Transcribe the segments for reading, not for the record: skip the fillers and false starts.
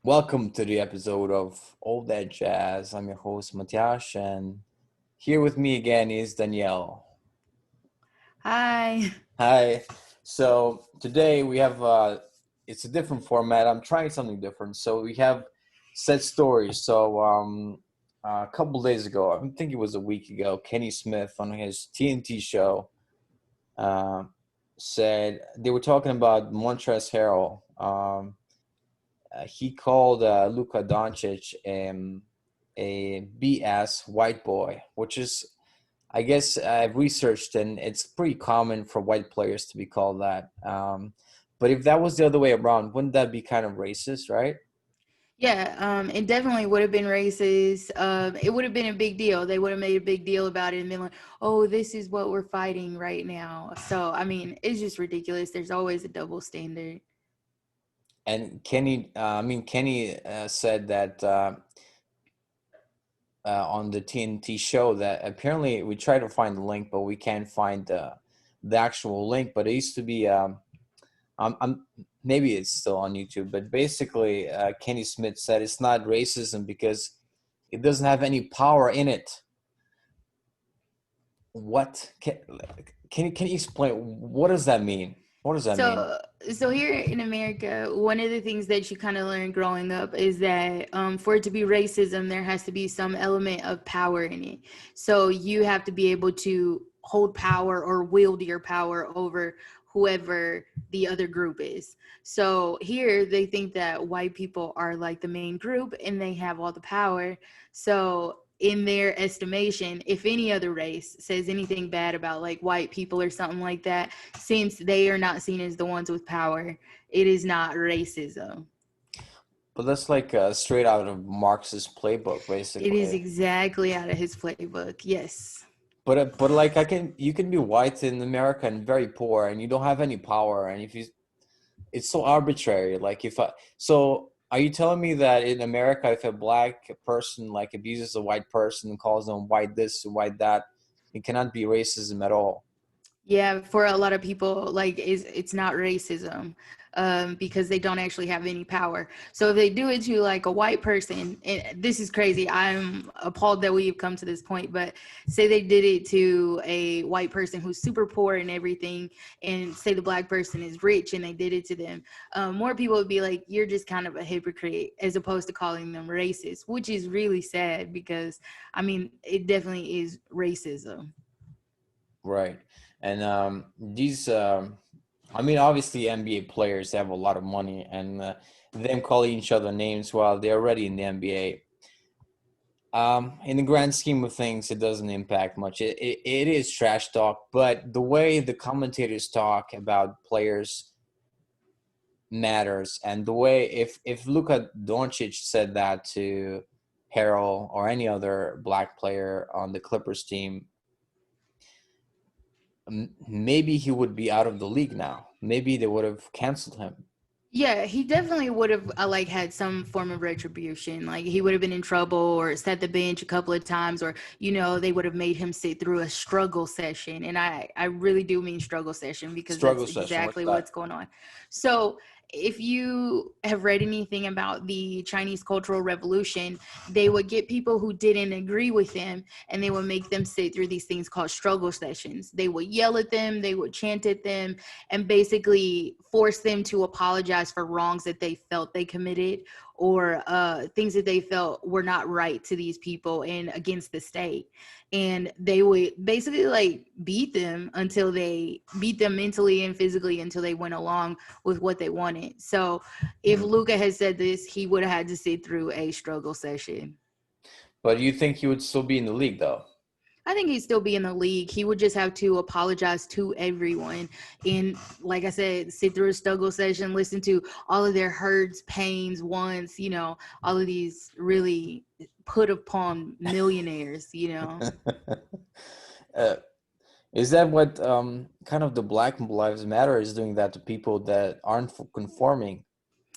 Welcome to the episode of All That Jazz. I'm your host, Matyash, and here with me again is Danielle. Hi. Hi. So today we have, it's a different format. I'm trying something different. So we have set stories. A couple days ago, I think it was a week ago, Kenny Smith on his TNT show uh, said they were talking about Montrezl Harrell. He called Luka Doncic a BS white boy, which is, I guess, I've researched and it's pretty common for white players to be called that. But if that was the other way around, wouldn't that be kind of racist, right? Yeah, it definitely would have been racist. It would have been a big deal. They would have made a big deal about it and been like, oh, this is what we're fighting right now. So, I mean, it's just ridiculous. There's always a double standard. And Kenny said that on the TNT show that apparently we tried to find the link, but we can't find the actual link. But it used to be I'm maybe it's still on YouTube, but basically, Kenny Smith said it's not racism because it doesn't have any power in it. What can you explain? What does that mean? What does that mean? So here in America, one of the things that you kind of learn growing up is that for it to be racism, there has to be some element of power in it. So you have to be able to hold power or wield your power over whoever the other group is. So here they think that white people are like the main group and they have all the power. So in their estimation, if any other race says anything bad about like white people or something like that, since they are not seen as the ones with power, it is not racism. But that's like straight out of Marxist playbook, It is basically. exactly out of his playbook. Yes. But like you can be white in America and very poor, and you don't have any power, and if you it's so arbitrary. Like if I so are you telling me that in America, if a black person like abuses a white person and calls them white this and white that, it cannot be racism at all? Yeah, for a lot of people, like it's not racism because they don't actually have any power. So if they do it to like a white person, and this is crazy. I'm appalled that we've come to this point, but say they did it to a white person who's super poor and everything, and say the black person is rich and they did it to them, more people would be like, "You're just kind of a hypocrite," as opposed to calling them racist, which is really sad because I mean it definitely is racism. Right. And these I mean obviously NBA players have a lot of money, and them calling each other names while they're already in the NBA. In the grand scheme of things, it doesn't impact much. It is trash talk, but the way the commentators talk about players matters. And the way if Luka Doncic said that to Harrell or any other black player on the Clippers team, maybe he would be out of the league now. Maybe they would have canceled him. Yeah, he definitely would have like had some form of retribution. Like he would have been in trouble or sat the bench a couple of times, or they would have made him sit through a struggle session. And I really do mean struggle session because Struggle that's session. What's exactly that? what's going on. So if you have read anything about the Chinese Cultural Revolution, they would get people who didn't agree with them and they would make them sit through these things called struggle sessions. They would yell at them, they would chant at them, and basically force them to apologize for wrongs that they felt they committed or things that they felt were not right to these people and against the state. And they would basically like beat them mentally and physically until they went along with what they wanted. So if Hmm. Luka had said this, he would have had to sit through a struggle session. But you think he would still be in the league though? I think he'd still be in the league. He would just have to apologize to everyone. And like I said, sit through a struggle session, listen to all of their hurts, pains, wants, all of these really put upon millionaires. uh, is that what kind of the Black Lives Matter is doing that to people that aren't conforming?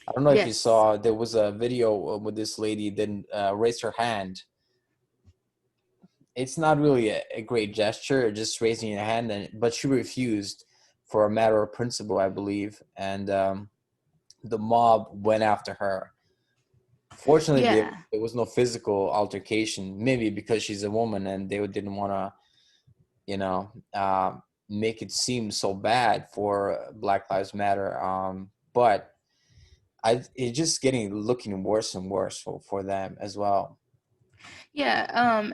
I don't know if you Yes. saw, there was a video with this lady didn't raise her hand. It's not really a great gesture, just raising your hand, but she refused for a matter of principle, I believe, and the mob went after her. Fortunately, Yeah. there was no physical altercation, maybe because she's a woman and they didn't want to, you know, make it seem so bad for Black Lives Matter. But it's just looking worse and worse for them as well. Yeah,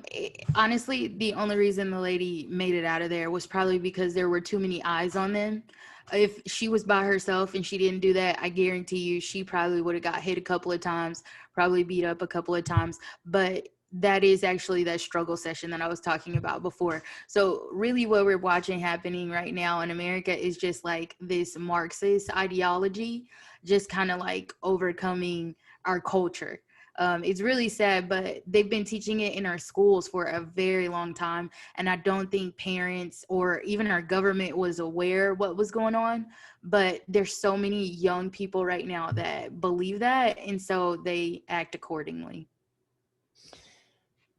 honestly, the only reason the lady made it out of there was probably because there were too many eyes on them. If she was by herself and she didn't do that, I guarantee you she probably would have got hit a couple of times, probably beat up a couple of times. But that is actually that struggle session that I was talking about before. So really what we're watching happening right now in America is just like this Marxist ideology, just kind of like overcoming our culture. It's really sad, but they've been teaching it in our schools for a very long time. And I don't think parents or even our government was aware what was going on. But there's so many young people right now that believe that. And so they act accordingly.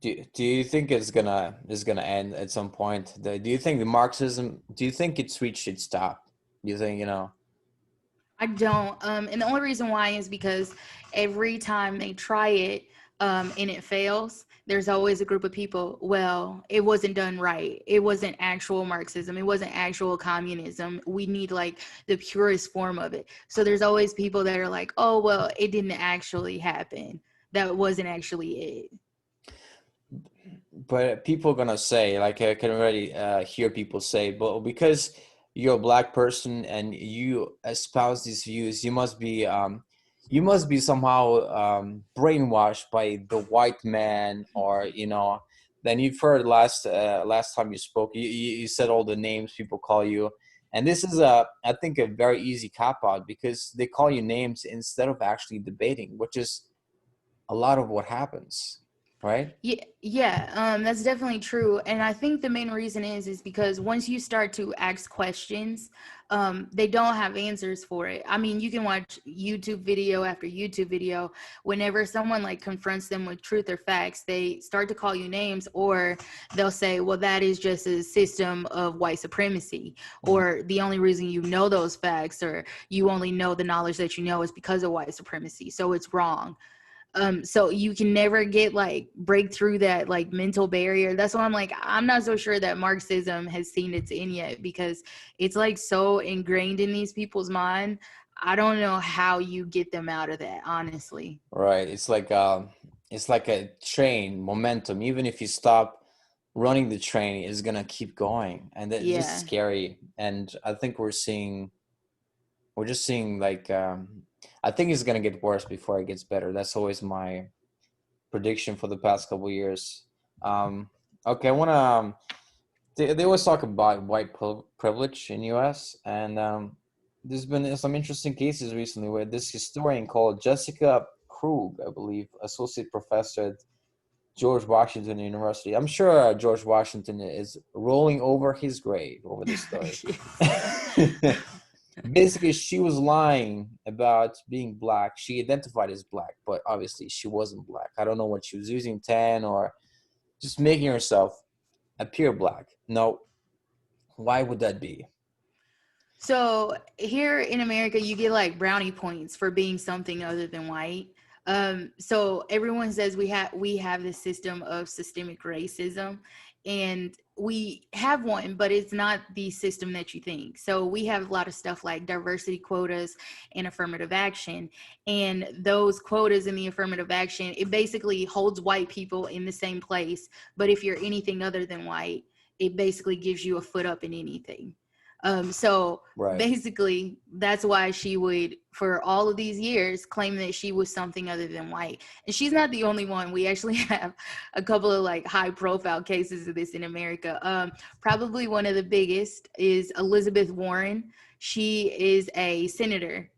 Do you think it's gonna end at some point? Do you think the Marxism? Do you think it's reached its top? Do you think, I don't. And the only reason why is because every time they try it and it fails, there's always a group of people, well, it wasn't done right. It wasn't actual Marxism. It wasn't actual communism. We need like the purest form of it. So there's always people that are like, oh, well, it didn't actually happen. That wasn't actually it. but people are gonna say, like, I can already hear people say, but because you're a Black person and you espouse these views, you must be somehow brainwashed by the white man, or then you've heard last time you spoke, you said all the names people call you. And this is I think a very easy cop out, because they call you names instead of actually debating, which is a lot of what happens, right? Yeah, that's definitely true. And I think the main reason is because once you start to ask questions, they don't have answers for it. I mean, you can watch YouTube video after YouTube video. Whenever someone like confronts them with truth or facts, they start to call you names, or they'll say, well, that is just a system of white supremacy, or the only reason you know those facts, or you only know the knowledge that you know is because of white supremacy. So it's wrong. So you can never get like break through that like mental barrier. That's why I'm like, I'm not so sure that Marxism has seen its end yet, because it's like so ingrained in these people's mind. I don't know how you get them out of that, honestly. Right. It's like a train momentum. Even if you stop running the train, it's gonna keep going, and that's just Yeah. scary. And I think we're just seeing like I think it's gonna get worse before it gets better. That's always my prediction for the past couple of years. Okay, I wanna. They always talk about white privilege in U.S. and there's been some interesting cases recently where this historian called Jessica Krug, I believe, associate professor at George Washington University. I'm sure George Washington is rolling over his grave over this story. Basically, she was lying about being Black. She identified as Black, but obviously she wasn't Black. I don't know what she was using, tan or just making herself appear Black. No, why would that be? So here in America, you get like brownie points for being something other than white. So everyone says we have this system of systemic racism, and we have one, but it's not the system that you think. So we have a lot of stuff like diversity quotas and affirmative action, and those quotas in the affirmative action, it basically holds white people in the same place. But if you're anything other than white, it basically gives you a foot up in anything. So Right. basically, that's why she would, for all of these years, claim that she was something other than white. And she's not the only one. We actually have a couple of like high profile cases of this in America. Probably one of the biggest is Elizabeth Warren. She is a senator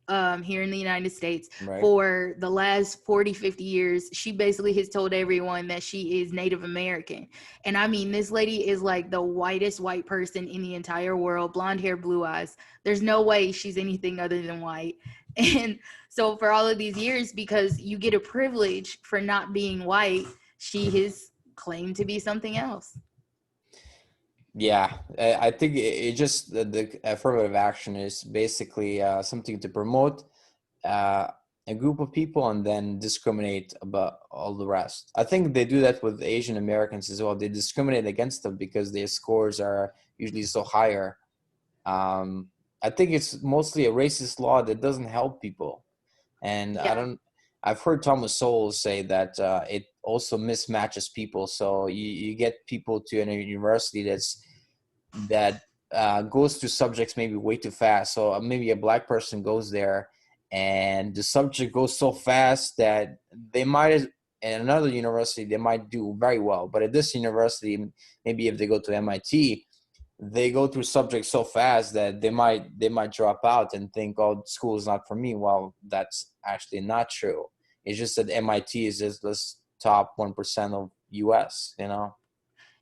here in the United States. Right. For the last 40, 50 years. She basically has told everyone that she is Native American. And I mean, this lady is like the whitest white person in the entire world, blonde hair, blue eyes. There's no way she's anything other than white. And so for all of these years, because you get a privilege for not being white, she has claimed to be something else. Yeah, I think it just the affirmative action is basically something to promote uh, a group of people and then discriminate about all the rest. I think they do that with Asian Americans as well. They discriminate against them because their scores are usually so higher. I think it's mostly a racist law that doesn't help people. And Yeah. I've heard Thomas Sowell say that it also mismatches people. So you get people to a university that goes through subjects maybe way too fast. So maybe a black person goes there and the subject goes so fast that they might, in another university, they might do very well. But at this university, maybe if they go to MIT, they go through subjects so fast that they might drop out and think, oh, school is not for me. Well, that's actually not true. It's just that MIT is just this top 1% of US, you know?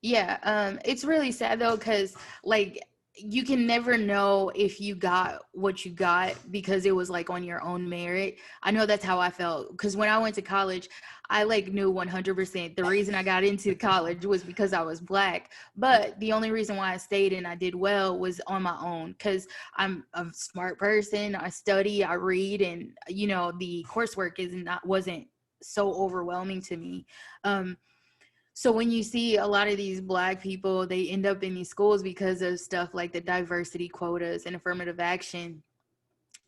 Yeah, it's really sad though, because like you can never know if you got what you got because it was like on your own merit. I know that's how I felt because when I went to college, I like knew 100% the reason I got into college was because I was black. But the only reason why I stayed and I did well was on my own because I'm a smart person. I study, I read, and you know the coursework wasn't so overwhelming to me. So when you see a lot of these black people, they end up in these schools because of stuff like the diversity quotas and affirmative action.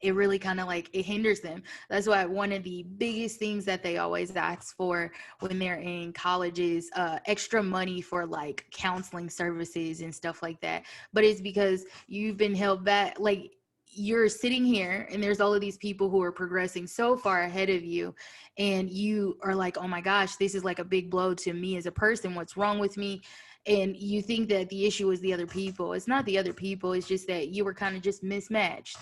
It really kind of like it hinders them. That's why one of the biggest things that they always ask for when they're in college is extra money for like counseling services and stuff like that. But it's because you've been held back. Like you're sitting here and there's all of these people who are progressing so far ahead of you, and you are like, oh my gosh, this is like a big blow to me as a person. What's wrong with me? And you think that the issue is the other people. It's not the other people. It's just that you were kind of just mismatched.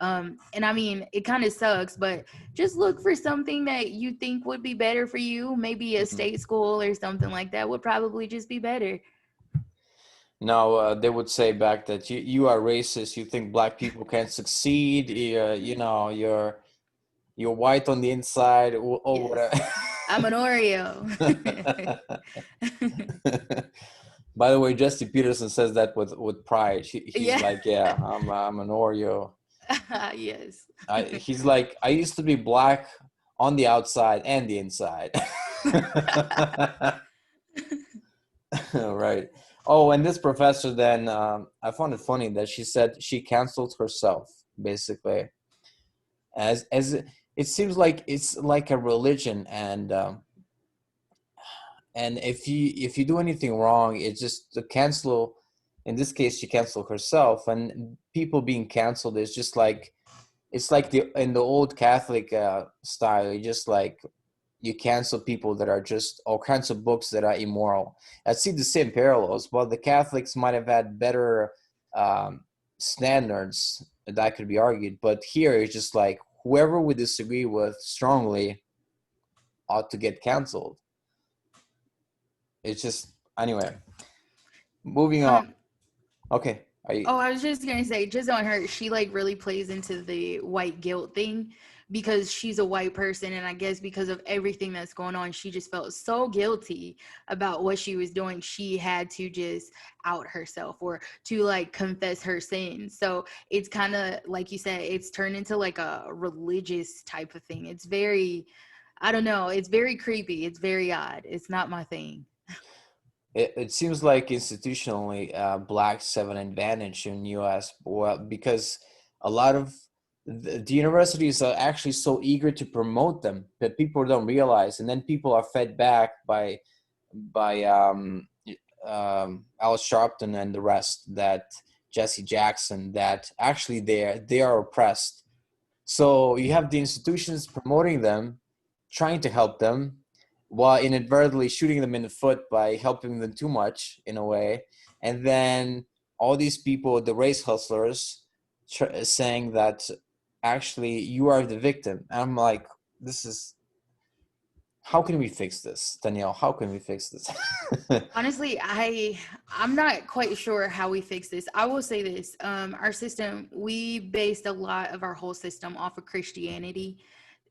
And I mean, it kind of sucks, but just look for something that you think would be better for you. Maybe a Mhm. state school or something like that would probably just be better. No, they would say back that you are racist. You think black people can't succeed. You know, you're white on the inside or Yes. whatever. I'm an Oreo. By the way, Jesse Peterson says that with pride. He's Yeah. like, yeah, I'm an Oreo. Yes. He's like, I used to be black on the outside and the inside. Right. Oh, and this professor then, I found it funny that she said she canceled herself, basically, as it seems like it's like a religion, and if you do anything wrong, it's just the cancel. In this case, she canceled herself, and people being canceled is just like it's like the in the old Catholic style. You just like you cancel people that are just all kinds of books that are immoral. I see the same parallels, but the Catholics might have had better um, standards that could be argued. But here it's just like whoever we disagree with strongly ought to get canceled. It's just anyway. Moving on. Um, Okay. Oh, I was just gonna say, just on her, she like really plays into the white guilt thing because she's a white person, and I guess because of everything that's going on, she just felt so guilty about what she was doing. She had to just out herself or to like confess her sins. So it's kind of like you said, it's turned into like a religious type of thing. It's very, I don't know, it's very creepy. It's very odd. It's not my thing. it seems like institutionally blacks have an advantage in US, well, because a lot of the universities are actually so eager to promote them that people don't realize, and then people are fed back by Al Sharpton and the rest, that Jesse Jackson, that actually they are oppressed. So you have the institutions promoting them, trying to help them, while inadvertently shooting them in the foot by helping them too much in a way. And then all these people, the race hustlers, saying that actually you are the victim. And I'm like, this is, how can we fix this, Danielle? How can we fix this? Honestly, I'm not quite sure how we fix this. I will say this. Our system, we based a lot of our whole system off of Christianity.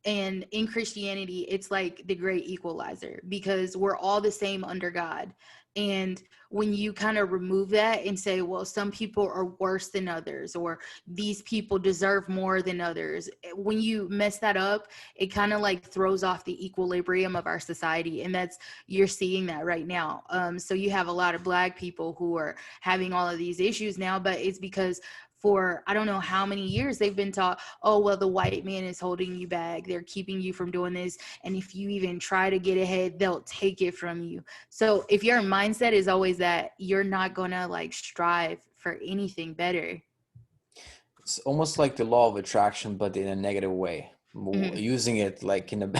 And in Christianity, it's like the great equalizer because we're all the same under God. And when you kind of remove that and say, well, some people are worse than others, or these people deserve more than others, when you mess that up, it kind of like throws off the equilibrium of our society. And you're seeing that right now. So you have a lot of Black people who are having all of these issues now, but it's because for I don't know how many years they've been taught, oh, well, the white man is holding you back. They're keeping you from doing this. And if you even try to get ahead, they'll take it from you. So if your mindset is always that, you're not going to like strive for anything better. It's almost like the law of attraction, but in a negative way, Mm-hmm. using it like in a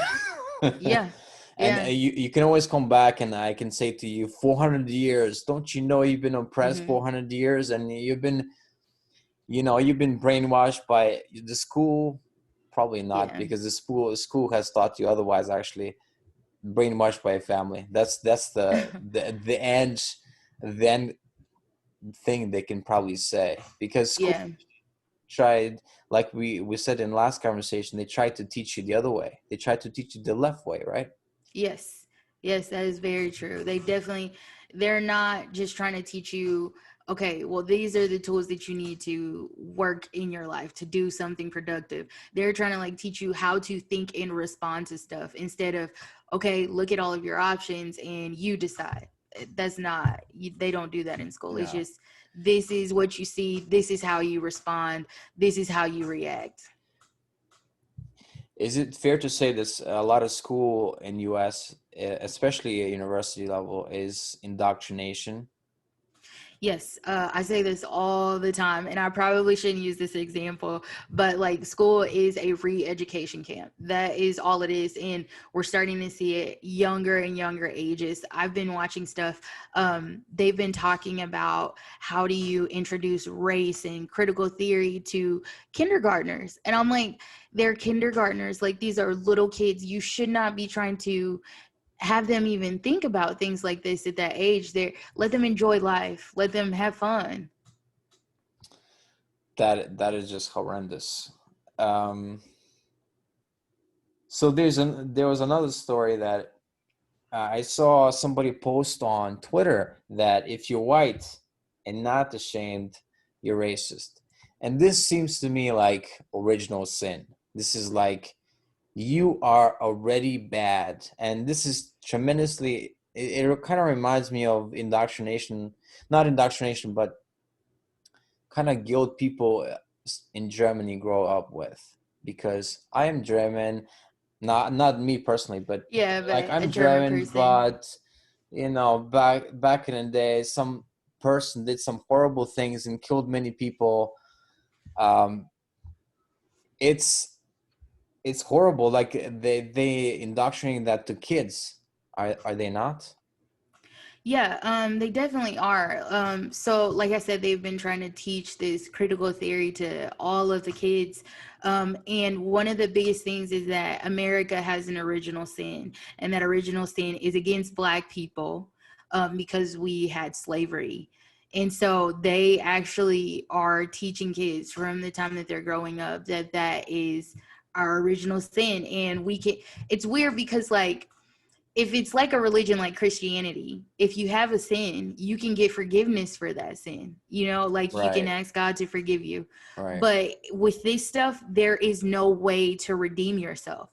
Yeah. and Yeah. you can always come back, and I can say to you, 400 years, don't you know you've been oppressed Mm-hmm. 400 years, and you've been brainwashed by the school? Probably not, Yeah. because the school has taught you otherwise. Actually, brainwashed by a family. That's the end, then thing they can probably say, because school Yeah. tried, like we said in last conversation, they tried to teach you the other way. They tried to teach you the left way, right? Yes. Yes, that is very true. They're not just trying to teach you, okay, well, these are the tools that you need to work in your life to do something productive. They're trying to like teach you how to think and respond to stuff instead of, okay, look at all of your options and you decide. That's not, they don't do that in school. It's No. just, this is what you see, this is how you respond, this is how you react. Is it fair to say that a lot of school in US, especially at university level, is indoctrination? Yes, I say this all the time, and I probably shouldn't use this example, but like school is a re-education camp. That is all it is, and we're starting to see it younger and younger ages. I've been watching stuff. They've been talking about how do you introduce race and critical theory to kindergartners, and I'm like, they're kindergartners. Like these are little kids. You should not be trying to have them even think about things like this at that age. There, let them enjoy life, let them have fun. That is just horrendous. Um, so there was another story that I saw somebody post on Twitter, that if you're white and not ashamed, you're racist. And this seems to me like original sin. This is like, you are already bad. And this is tremendously, it kind of reminds me of indoctrination, not indoctrination, but kind of guilt people in Germany grow up with. Because I am German, not me personally, but Yeah, like, but a I'm German German, person. but back in the day, some person did some horrible things and killed many people. Um, it's it's horrible. Like, they indoctrinating that to kids. Are they not? Yeah, they definitely are. So like I said, they've been trying to teach this critical theory to all of the kids. And one of the biggest things is that America has an original sin, and that original sin is against Black people, because we had slavery. And so they actually are teaching kids from the time that they're growing up that that is our original sin. And it's weird because like, if it's like a religion like Christianity, if you have a sin, you can get forgiveness for that sin. Like you can Right, ask God to forgive you. right, But with this stuff, there is no way to redeem yourself.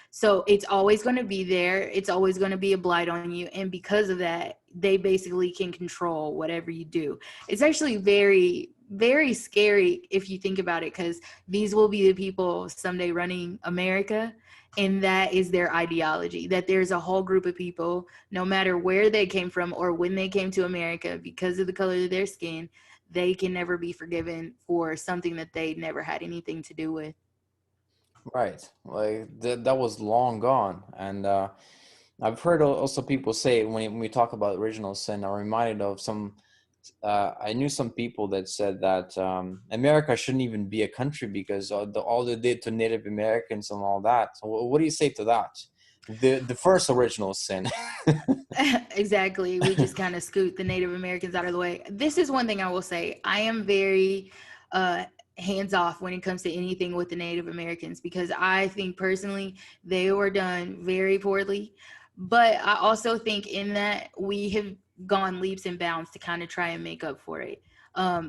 So it's always going to be there. It's always going to be a blight on you. And because of that, they basically can control whatever you do. It's actually very, very scary if you think about it, because these will be the people someday running America, and that is their ideology, that there's a whole group of people, no matter where they came from or when they came to America, because of the color of their skin, they can never be forgiven for something that they never had anything to do with. right. Like, that was long gone. And I've heard also people say, when we talk about original sin, I'm reminded of some. I knew some people that said that America shouldn't even be a country, because all they did to Native Americans and all that. So what do you say to that? The first original sin. Exactly. We just kind of scoot the Native Americans out of the way. This is one thing I will say. I am very uh, hands off when it comes to anything with the Native Americans, because I think personally they were done very poorly. But I also think in that gone leaps and bounds to kind of try and make up for it.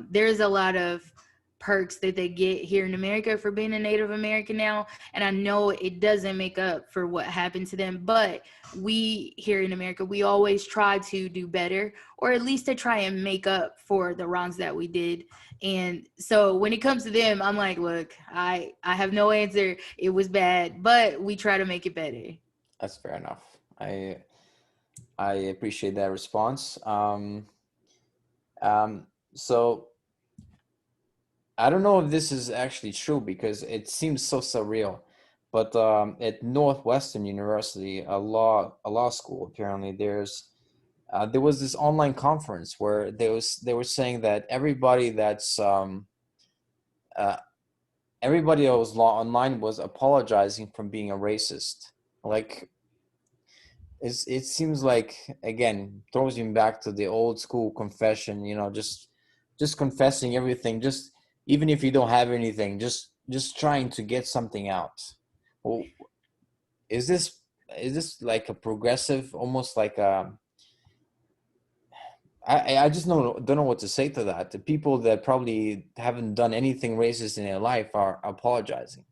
There's a lot of perks that they get here in America for being a Native American now, and I know it doesn't make up for what happened to them, but we here in America, we always try to do better, or at least to try and make up for the wrongs that we did. And so when it comes to them, I'm like, look, I have no answer. It was bad, but we try to make it better. That's fair enough. I appreciate that response. So I don't know if this is actually true because it seems so surreal, but at Northwestern University, a law school, apparently there was this online conference where they were saying that uh, everybody that was law online was apologizing for being a racist. Like it seems like, again, throws you back to the old school confession, just confessing everything, just even if you don't have anything, just trying to get something out. Well, is this like a progressive, almost like a, I just don't know what to say to that. The people that probably haven't done anything racist in their life are apologizing.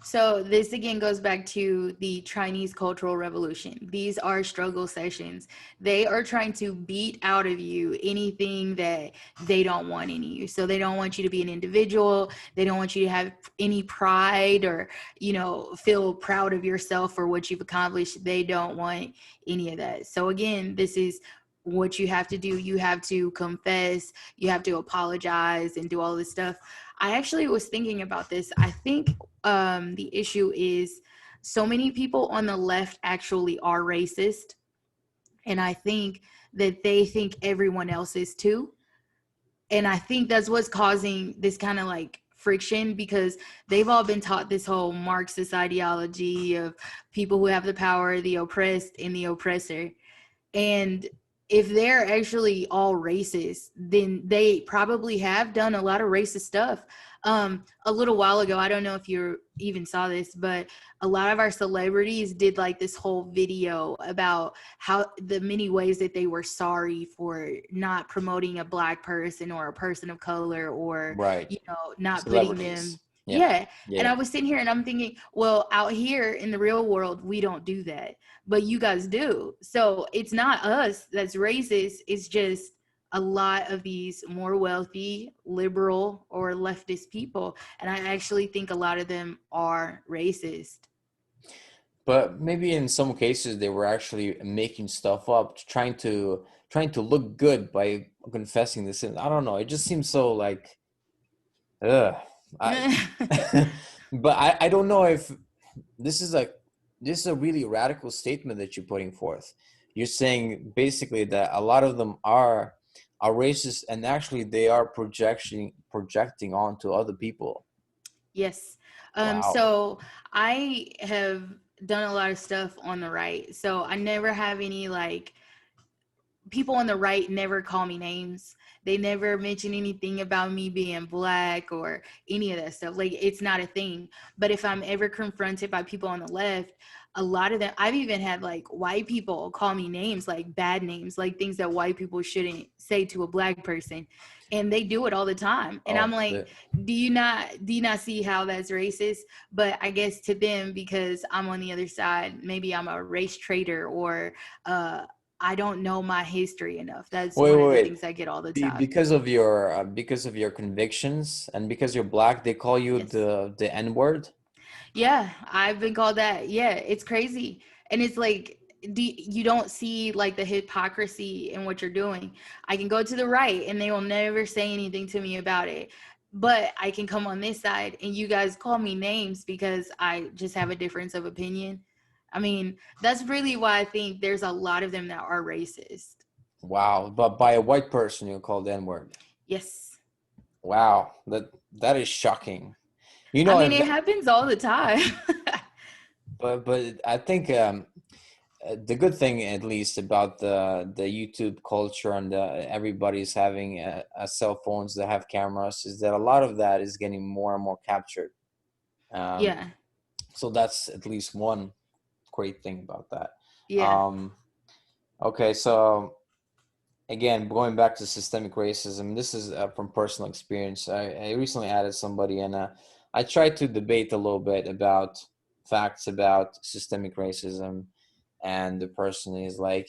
So this again goes back to the Chinese Cultural Revolution. These are struggle sessions. They are trying to beat out of you anything that they don't want in you. So they don't want you to be an individual. They don't want you to have any pride or, feel proud of yourself or what you've accomplished. They don't want any of that. So again, this is what you have to do. You have to confess, you have to apologize and do all this stuff. I actually was thinking about this. I think the issue is so many people on the left actually are racist. And I think that they think everyone else is too. And I think that's what's causing this kind of like friction, because they've all been taught this whole Marxist ideology of people who have the power, the oppressed, and the oppressor. And if they're actually all racist, then they probably have done a lot of racist stuff. A little while ago, I don't know if you even saw this, but a lot of our celebrities did like this whole video about how the many ways that they were sorry for not promoting a Black person or a person of color, or, Right. not putting them. Celebrities. Yeah. Yeah. And I Yeah. was sitting here and I'm thinking, well, out here in the real world, we don't do that, but you guys do. So it's not us that's racist. It's just a lot of these more wealthy, liberal, or leftist people. And I actually think a lot of them are racist. But maybe in some cases they were actually making stuff up, trying to look good by confessing the sin. I don't know. It just seems so like, ugh. I, but I don't know if this is like this is a really radical statement that you're putting forth. You're saying basically that a lot of them are racist, and actually they are projecting onto other people. Yes. Wow. So I have done a lot of stuff on the right. So I never have any like people on the right never call me names. They never mention anything about me being Black or any of that stuff. Like, it's not a thing. But if I'm ever confronted by people on the left, a lot of them, I've even had like white people call me names, like bad names, like things that white people shouldn't say to a Black person. And they do it all the time. And I'm Oh, like, do you not see how that's racist? But I guess to them, because I'm on the other side, maybe I'm a race traitor, or I don't know my history enough. That's wait, one wait, of the wait. things I get all the time. Because of your convictions and because you're Black, they call you Yes. the N word. Yeah, I've been called that. Yeah, it's crazy. And it's like, you don't see like the hypocrisy in what you're doing. I can go to the right and they will never say anything to me about it. But I can come on this side and you guys call me names because I just have a difference of opinion. I mean, that's really why I think there's a lot of them that are racist. Wow, but by a white person you call the N word. Yes. Wow, that is shocking. I mean, And it happens all the time. but I think the good thing, at least, about the YouTube culture and everybody's having cell phones that have cameras, is that a lot of that is getting more and more captured. Um, Yeah. so that's at least one great thing about that. Yeah. Um, okay, so again, going back to systemic racism, this is from personal experience. I recently added somebody, and I tried to debate a little bit about facts about systemic racism, and the person is like,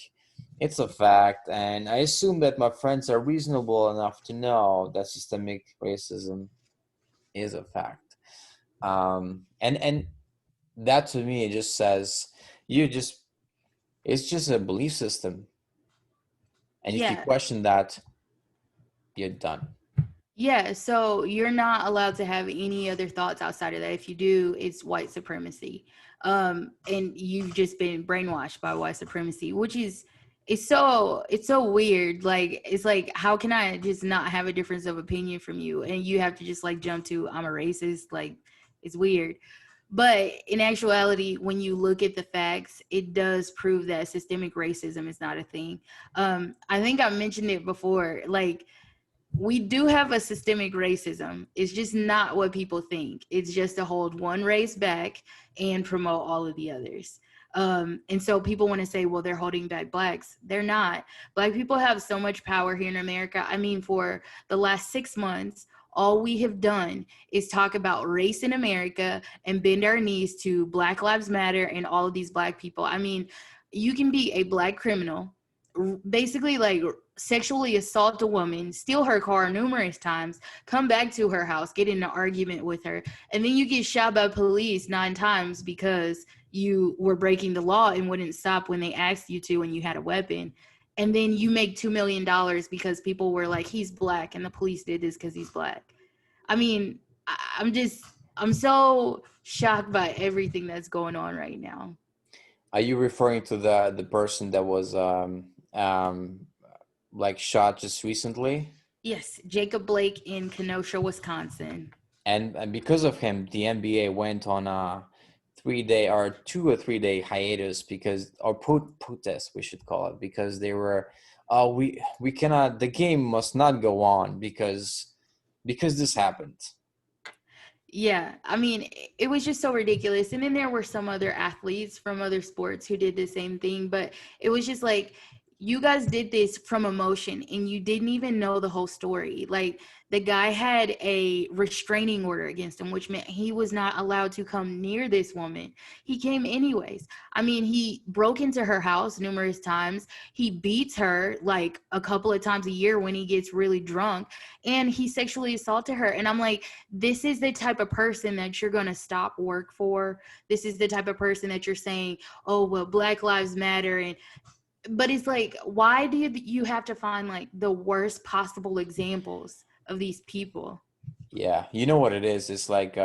it's a fact, and I assume that my friends are reasonable enough to know that systemic racism is a fact. And that to me, it just says you just it's just a belief system, and if you Yeah. question that, you're done. Yeah, so you're not allowed to have any other thoughts outside of that. If you do, it's white supremacy. And you've just been brainwashed by white supremacy, which is it's so weird. Like it's like how can I just not have a difference of opinion from you and you have to just like jump to I'm a racist? Like it's weird. But in actuality, when you look at the facts, it does prove that systemic racism is not a thing. I think I mentioned it before. Like we do have a systemic racism. It's just not what people think. It's just to hold one race back and promote all of the others. And so people want to say, well, they're holding back blacks. They're not. Black people have so much power here in America. I mean, for the last 6 months, all we have done is talk about race in America and bend our knees to Black Lives Matter and all of these black people. I mean, you can be a black criminal, basically like sexually assault a woman, steal her car numerous times, come back to her house, get in an argument with her, and then you get shot by police 9 times because you were breaking the law and wouldn't stop when they asked you to and you had a weapon. And then you make $2 million because people were like, he's black and the police did this because he's black. I mean, I'm so shocked by everything that's going on right now. Are you referring to the person that was like shot just recently? Yes, Jacob Blake in Kenosha, Wisconsin. And because of him, the NBA went on a 3 day or 2 or 3 day hiatus because or protest we should call it, because they were we cannot, the game must not go on because this happened. Yeah, I mean, it was just so ridiculous. And then there were some other athletes from other sports who did the same thing, but it was just like you guys did this from emotion and you didn't even know the whole story. Like the guy had a restraining order against him, which meant he was not allowed to come near this woman. He came anyways. I mean, he broke into her house numerous times. He beats her like a couple of times a year when he gets really drunk, and he sexually assaulted her. And I'm like, this is the type of person that you're going to stop work for. This is the type of person that you're saying, oh, well, Black Lives Matter. And but it's like, why do you have to find like the worst possible examples of these people? Yeah, you know what it is? It's like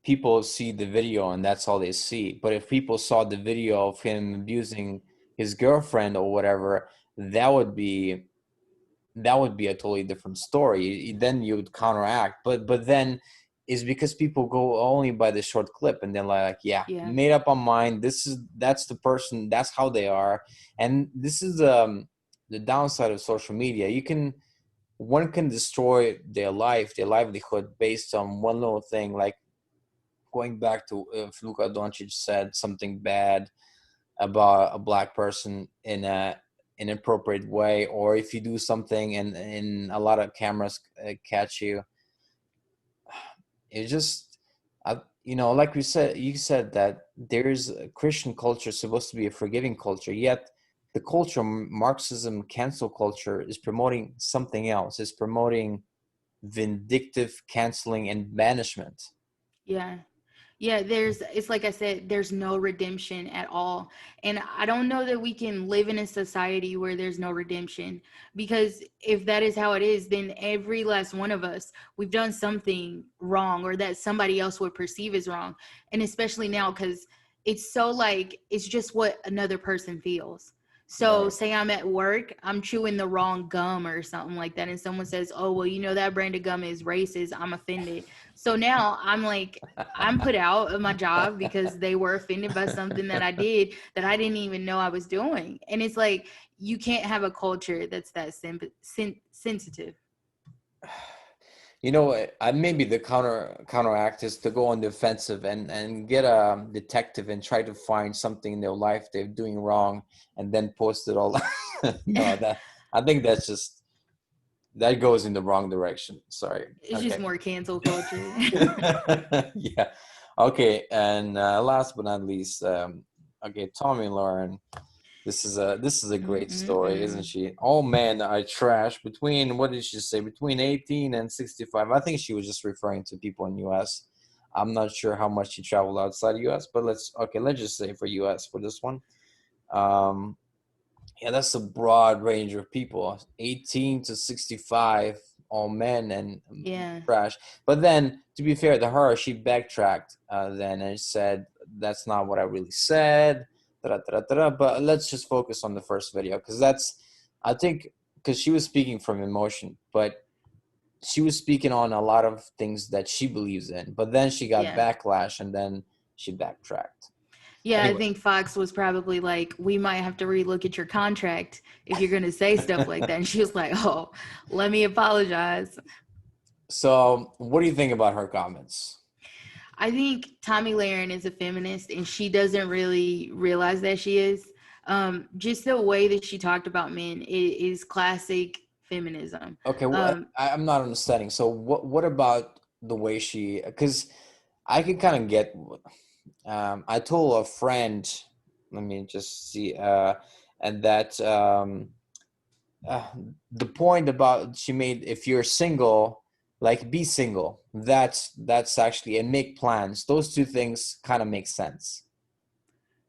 people see the video and that's all they see. But if people saw the video of him abusing his girlfriend or whatever, that would be that would be a totally different story. Then you would counteract. But then is because people go only by the short clip and then like, yeah, Yeah. made up on mind. That's the person. That's how they are. And this is the downside of social media. One can destroy their life, their livelihood based on one little thing. Like going back to if Luka Doncic said something bad about a black person in a inappropriate way, or if you do something and a lot of cameras catch you, it just like you said that there's a Christian culture supposed to be a forgiving culture, yet the culture, Marxism, cancel culture, is promoting something else. Is promoting vindictive canceling and banishment. Yeah. Yeah, it's like I said, there's no redemption at all. And I don't know that we can live in a society where there's no redemption, because if that is how it is, then every last one of us, we've done something wrong or that somebody else would perceive as wrong. And especially now, because it's so like, it's just what another person feels. So Right. say I'm at work, I'm chewing the wrong gum or something like that. And someone says, oh, well, that brand of gum is racist. I'm offended. So now I'm like, I'm put out of my job because they were offended by something that I did that I didn't even know I was doing. And it's like, you can't have a culture that's that sensitive. Maybe the counteract is to go on the offensive and get a detective and try to find something in their life they're doing wrong and then post it all. No, I think that goes in the wrong direction. Sorry. It's just Okay. more cancel culture. Yeah. Okay. And last but not least, okay, Tomi Lahren. This is a great story, isn't Mm-mm-mm. she? All men are trash between, what did she say? Between 18 and 65. I think she was just referring to people in US. I'm not sure how much she traveled outside US, but let's just say for US for this one. Um, yeah, that's a broad range of people, 18 to 65, all men and Yeah. trash. But then, to be fair to her, she backtracked then and said, that's not what I really said. But let's just focus on the first video because I think, because she was speaking from emotion, but she was speaking on a lot of things that she believes in. But then she got Yeah. backlash and then she backtracked. Yeah, I Anyway, think Fox was probably like, we might have to relook at your contract if you're going to say stuff like that. And she was like, oh, let me apologize. so what do you think about her comments? I think Tomi Lahren is a feminist and she doesn't really realize that she is. Just the way that she talked about men is classic feminism. Okay, Um, I'm not understanding. So what about the way she? Because I can kind of get. I told a friend, let me just see, and that uh, the point about she made, if you're single, like be single. That's actually, and make plans. Those two things kind of make sense.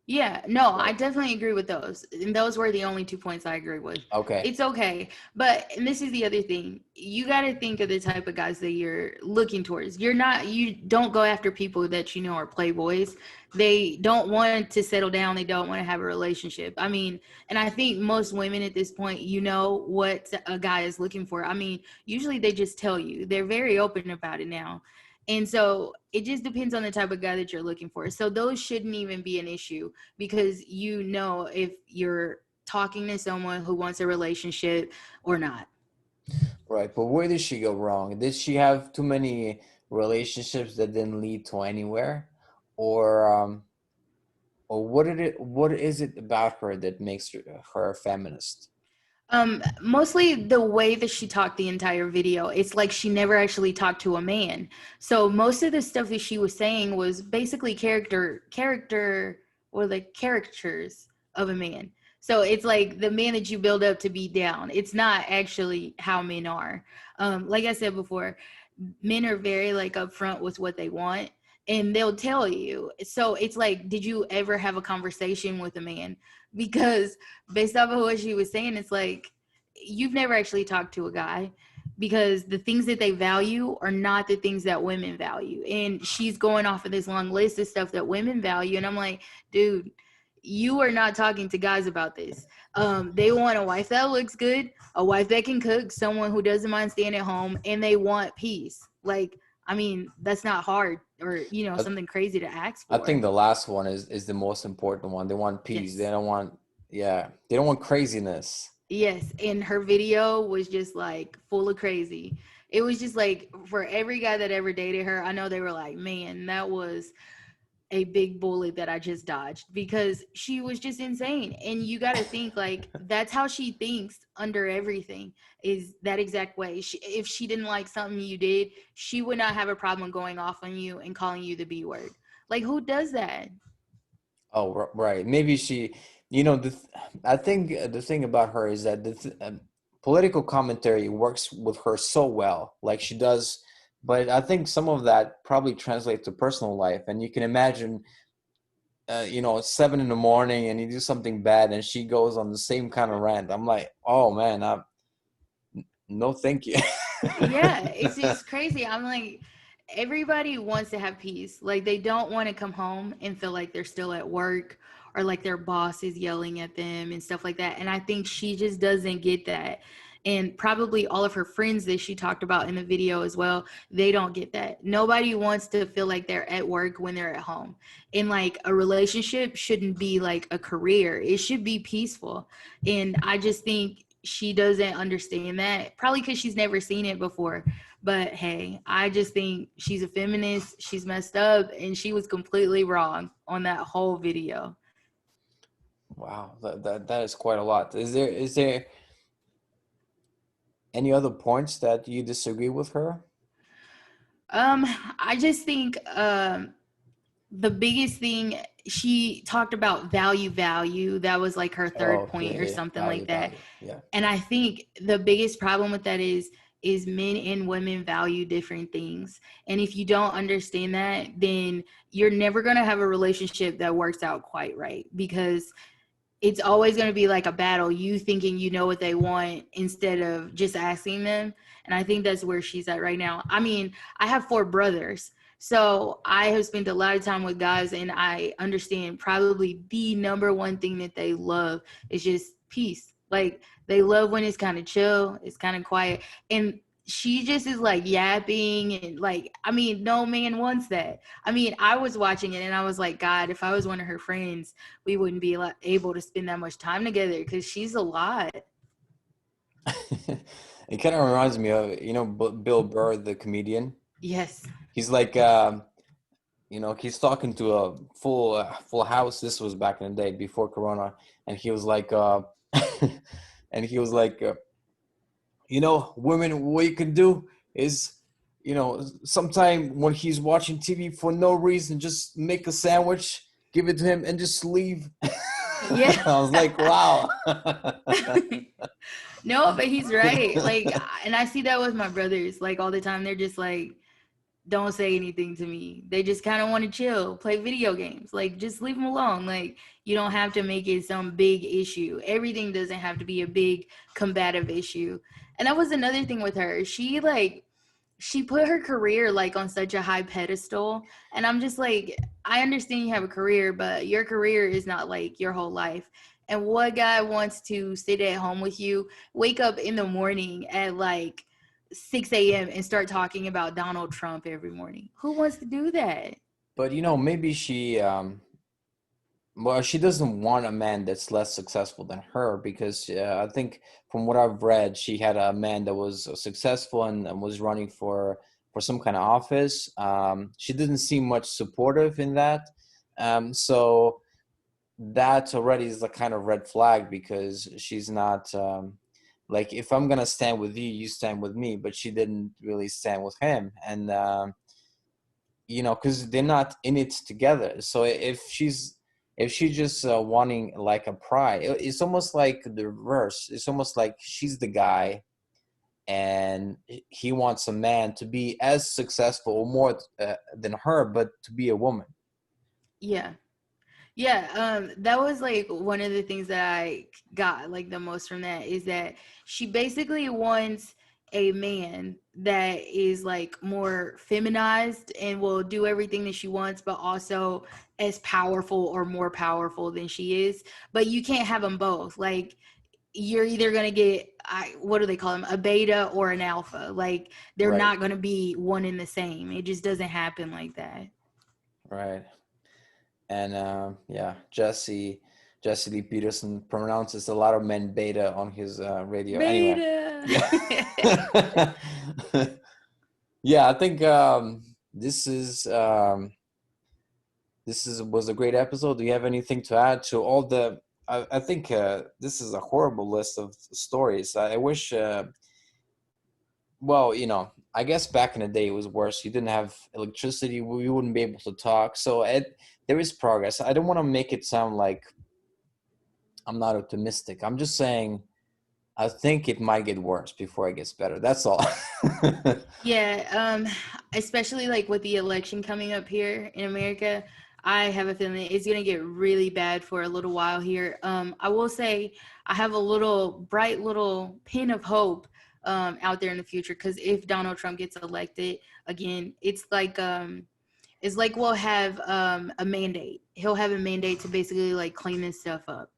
Yeah, no, I Right. definitely agree with those. And those were the only 2 points I agree with. Okay. It's okay. But, and this is the other thing, you got to think of the type of guys that you're looking towards. You don't go after people that you know are playboys. They don't want to settle down. They don't want to have a relationship. I mean, and I think most women at this point, you know what a guy is looking for. I mean, usually they just tell you, they're very open about it now. And so it just depends on the type of guy that you're looking for. So those shouldn't even be an issue because you know if you're talking to someone who wants a relationship or not. Right, but where did she go wrong? Did she have too many relationships that didn't lead to anywhere, or what is it about her that makes her a feminist? Mostly the way that she talked the entire video, it's like she never actually talked to a man. So most of the stuff that she was saying was basically character or like caricatures of a man. So it's like the man that you build up to be down. It's not actually how men are. Like I said before, men are very like upfront with what they want and they'll tell you. So it's like, did you ever have a conversation with a man? Because based off of what she was saying, it's like you've never actually talked to a guy because the things that they value are not the things that women value. And she's going off of this long list of stuff that women value. And I'm like, dude, you are not talking to guys about this. They want a wife that looks good, a wife that can cook, someone who doesn't mind staying at home, and they want peace. Like, I mean, that's not hard or, I, something crazy to ask I think for. the last one is the most important one. They want peace. They Yes. don't want, yeah, they don't want craziness. Yes, and her video was just like full of crazy. It was just like for every guy that ever dated her, I know they were like, man, that was a big bullet that I just dodged because she was just insane. And you got to think like that's how she thinks under everything is that exact way. If she didn't like something you did, she would not have a problem going off on you and calling you the B word. Like, who does that? Oh, right. Maybe she, I think the thing about her is that political commentary works with her so well, like she does. But I think some of that probably translates to personal life, and you can imagine, it's 7 in the morning and you do something bad, and she goes on the same kind of rant. I'm like, oh man, no, thank you. Yeah, it's just crazy. I'm like, everybody wants to have peace. Like, they don't want to come home and feel like they're still at work or like their boss is yelling at them and stuff like that. And I think she just doesn't get that. And probably all of her friends that she talked about in the video as well, they don't get that. Nobody wants to feel like they're at work when they're at home. And like a relationship shouldn't be like a career, it should be peaceful. And I just think she doesn't understand that, probably because she's never seen it before. But hey, I just think she's a feminist. She's messed up, and she was completely wrong on that whole video. Wow, that is quite a lot. Is there Any other points that you disagree with her? I just think the biggest thing, she talked about value. That was like her third Oh, point yeah, or yeah, something like value, that. value. Yeah. And I think the biggest problem with that is men and women value different things. And if you don't understand that, then you're never going to have a relationship that works out quite right, because it's always going to be like a battle, you thinking you know what they want instead of just asking them. And I think that's where she's at right now. I mean, I have 4 brothers, so I have spent a lot of time with guys, and I understand probably the number one thing that they love is just peace. Like, they love when it's kind of chill, it's kind of quiet. And she just is like yapping, and like, I mean, no man wants that. I mean, I was watching it and I was like, God, if I was one of her friends, we wouldn't be able to spend that much time together, because she's a lot. It kind of reminds me of, Bill Burr, the comedian. Yes. He's like, he's talking to a full house. This was back in the day before Corona, and he was like, and he was like, women, what you can do is, sometime when he's watching TV for no reason, just make a sandwich, give it to him, and just leave. Yeah. I was like, wow. No, but he's right. Like, and I see that with my brothers, like, all the time. They're just like, don't say anything to me. They just kind of want to chill, play video games. Like, just leave them alone. Like, you don't have to make it some big issue. Everything doesn't have to be a big combative issue. And that was another thing with her. She put her career like on such a high pedestal. And I'm just like, I understand you have a career, but your career is not like your whole life. And what guy wants to sit at home with you, wake up in the morning at like 6 a.m. and start talking about Donald Trump every morning? Who wants to do that? But maybe she doesn't want a man that's less successful than her, because I think from what I've read, she had a man that was successful and was running for some kind of office. She didn't seem much supportive in that. So that already is a kind of red flag, because she's not like, if I'm gonna stand with you, you stand with me. But she didn't really stand with him, and because they're not in it together. So if she's just wanting like a pride, it's almost like the reverse. It's almost like she's the guy, and he wants a man to be as successful or more than her, but to be a woman. Yeah. Yeah, that was like one of the things that I got like the most from that, is that she basically wants a man that is like more feminized and will do everything that she wants, but also as powerful or more powerful than she is. But you can't have them both. Like, you're either gonna get, what do they call them, a beta or an alpha. Like, they're Right, not gonna be one and the same. It just doesn't happen like that. right. And yeah, Jesse Lee Peterson pronounces a lot of men beta on his radio. Anyway, Beta. yeah. Yeah, I think this is was a great episode. Do you have anything to add to all the? I think this is a horrible list of stories. I wish. Well, I guess back in the day it was worse. You didn't have electricity. We wouldn't be able to talk. So there is progress. I don't want to make it sound like I'm not optimistic. I'm just saying I think it might get worse before it gets better. That's all. Yeah, especially like with the election coming up here in America, I have a feeling it's gonna get really bad for a little while here. I will say I have a little bright little pin of hope out there in the future, because if Donald Trump gets elected again, it's like we'll have a mandate. He'll have a mandate to basically like clean this stuff up.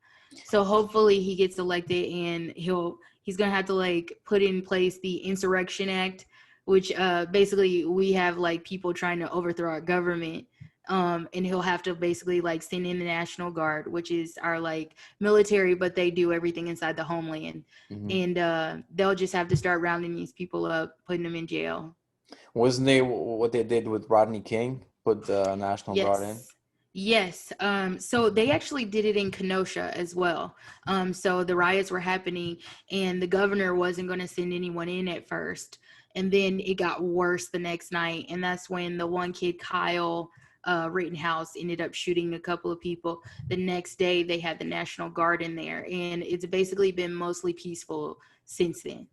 So hopefully he gets elected, and he's gonna have to like put in place the Insurrection Act, which basically we have like people trying to overthrow our government. And he'll have to basically like send in the National Guard, which is our like military, but they do everything inside the homeland. Mhm. And they'll just have to start rounding these people up, putting them in jail. Wasn't they what they did with Rodney King? Put the National Guard in. Yes. Yes. So they actually did it in Kenosha as well. So the riots were happening and the governor wasn't going to send anyone in at first. And then it got worse the next night. And that's when the one kid, Kyle Rittenhouse, ended up shooting a couple of people. The next day, they had the National Guard in there. And it's basically been mostly peaceful since then.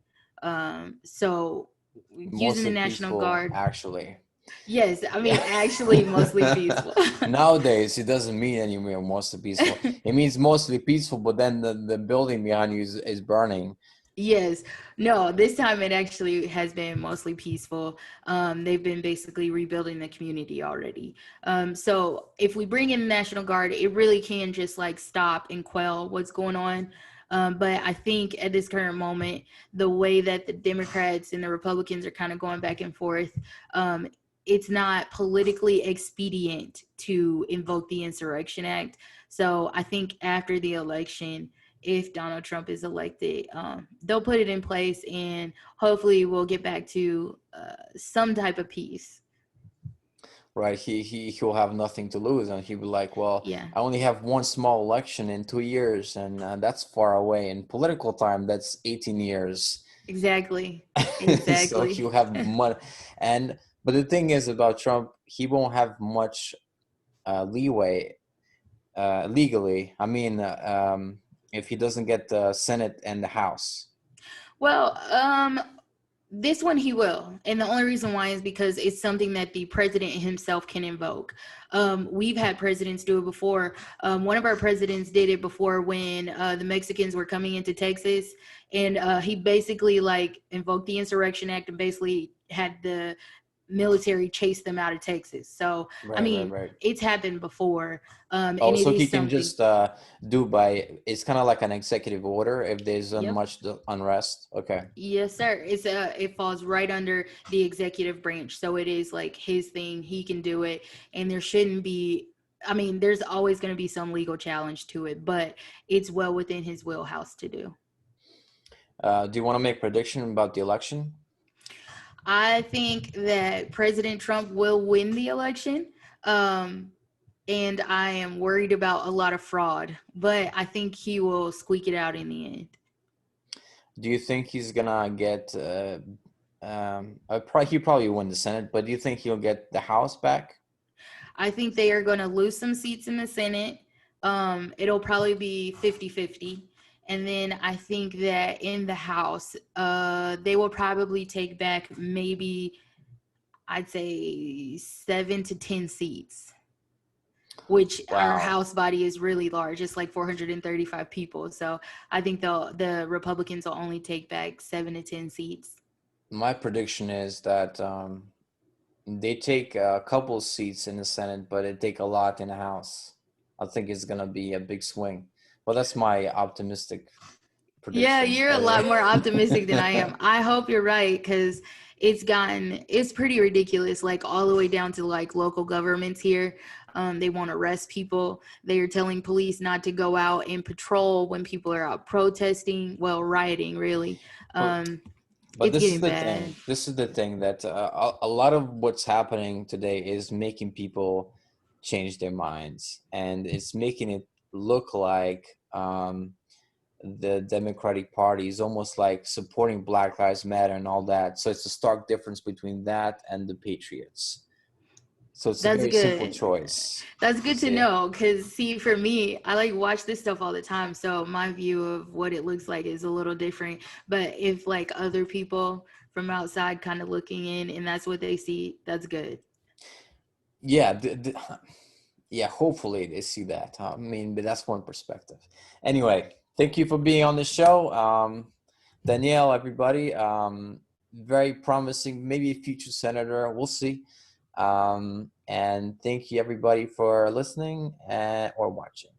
So using the Mostly National peaceful, Guard. actually. Yes, I mean, Yeah. actually, mostly peaceful. Nowadays, it doesn't mean anymore mostly peaceful. It means mostly peaceful, but then the building behind you is burning. Yes. No, this time it actually has been mostly peaceful. They've been basically rebuilding the community already. So if we bring in the National Guard, it really can just like stop and quell what's going on. But I think at this current moment, the way that the Democrats and the Republicans are kind of going back and forth, um, it's not politically expedient to invoke the Insurrection Act. So I think after the election, if Donald Trump is elected, they'll put it in place and hopefully we'll get back to some type of peace. Right? He'll have nothing to lose, and he'll be like, "Well, Yeah, I only have one small election in 2 years, and that's far away. In political time, that's 18 years." exactly. So Exactly. he'll have money, and but the thing is about Trump, he won't have much leeway legally. I mean, if he doesn't get the Senate and the House. Well, this one he will. And the only reason why is because it's something that the president himself can invoke. We've had presidents do it before. One of our presidents did it before when the Mexicans were coming into Texas. And he basically like invoked the Insurrection Act and basically had the military chase them out of Texas. So, I Right, right, mean, right. it's happened before. Oh, And it so he is can something. just do by, it's kind of like an executive order if there's Yep. much unrest. Okay. Yes, sir. It falls right under the executive branch. So it is like his thing. He can do it. And there shouldn't be, I mean, there's always going to be some legal challenge to it, but it's well within his wheelhouse to do. Do you want to make prediction about the election? I think that President Trump will win the election. Um, and I am worried about a lot of fraud, but I think he will squeak it out in the end. Do you think he's gonna get? He probably win the Senate, but do you think he'll get the House back? I think they are going to lose some seats in the Senate. It'll probably be 50-50. And then I think that in the House, they will probably take back maybe, I'd say, 7 to 10 seats, which our Wow. House body is really large. It's like 435 people. So I think the Republicans will only take back 7 to 10 seats. My prediction is that they take a couple seats in the Senate, but they take a lot in the House. I think it's gonna be a big swing. Well, that's my optimistic Yeah, prediction. you're a lot more optimistic than I am. I hope you're right because it's pretty ridiculous, like all the way down to like local governments here. They want to arrest people. They are telling police not to go out and patrol when people are out protesting, well, rioting, really. But It's this is getting the bad. thing. This is the thing that a lot of what's happening today is making people change their minds, and it's making it look like the Democratic Party is almost like supporting Black Lives Matter and all that. So it's a stark difference between that and the Patriots. So it's a That's very simple good. choice. That's You good to see. know because, see, for me, I like watch this stuff all the time. So my view of what it looks like is a little different. But if like other people from outside kind of looking in and that's what they see, that's good. Yeah, yeah. Hopefully they see that. I mean, but that's one perspective. Anyway, thank you for being on the show, Danielle. Everybody, very promising. Maybe a future senator. We'll see. And thank you everybody for listening or watching.